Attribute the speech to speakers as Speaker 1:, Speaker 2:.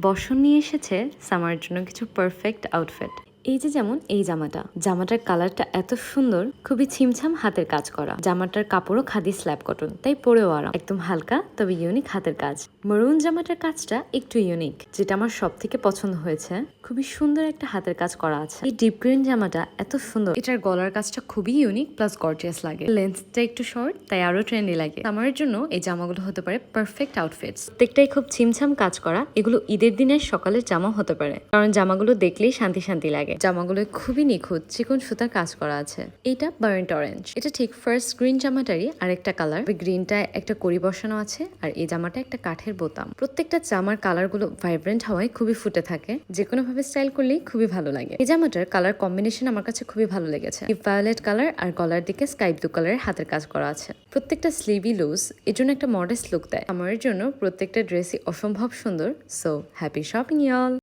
Speaker 1: বর্ষণ নিয়ে এসেছে সামারের জন্য কিছু পারফেক্ট আউটফিট। এই যে যেমন এই জামাটার কালারটা এত সুন্দর, খুবই ছিমছাম হাতের কাজ করা। জামাটার কাপড়ও খাদি স্ল্যাব কটন, তাই পরেও আরাম। একদম হালকা তবে ইউনিক হাতের কাজ। মরুন জামাটার কাজটা একটু ইউনিক, যেটা আমার সব থেকে পছন্দ হয়েছে। খুবই সুন্দর একটা হাতের কাজ করা আছে। এই ডিপ গ্রিন জামাটা এত সুন্দর, এটার গলার কাজটা খুবই ইউনিক প্লাস গর্জিয়াস লাগে। লেন্থটা একটু শর্ট, তাই আরো ট্রেন্ডি লাগে। আমার জন্য এই জামাগুলো হতে পারে পারফেক্ট আউটফিটস। প্রত্যেকটাই খুব ছিমছাম কাজ করা। এগুলো ঈদের দিনের সকালের জামা হতে পারে, কারণ জামাগুলো দেখলেই শান্তি শান্তি লাগে। জামাগুলো খুবই নিখুঁত চিকন সুতার কাজ করা আছে। এটা বার্ন্ট অরেঞ্জ, এটা ঠিক ফার্স্ট গ্রিন জামাটারই আরেকটা কালার। গ্রিনটা একটা কড়ি বসানো আছে, আর এই জামাটা একটা কাঠের বোতাম। প্রত্যেকটা জামার কালার গুলো ভাইব্রেন্ট হওয়ায় খুবই ফুটে থাকে, যে কোনো ভাবে স্টাইল করলেই খুবই ভালো লাগে। এই জামাটার কালার কম্বিনেশন আমার কাছে খুবই ভালো লেগেছে। ভায়োলেট কালার আর গলার দিকে স্কাই ব্লু কালারের হাতের কাজ করা আছে। প্রত্যেকটা স্লিভই লুজ, এর জন্য একটা মডেস্ট লুক দেয়। আমার জন্য প্রত্যেকটা ড্রেসই অসম্ভব সুন্দর। So happy shopping you'll.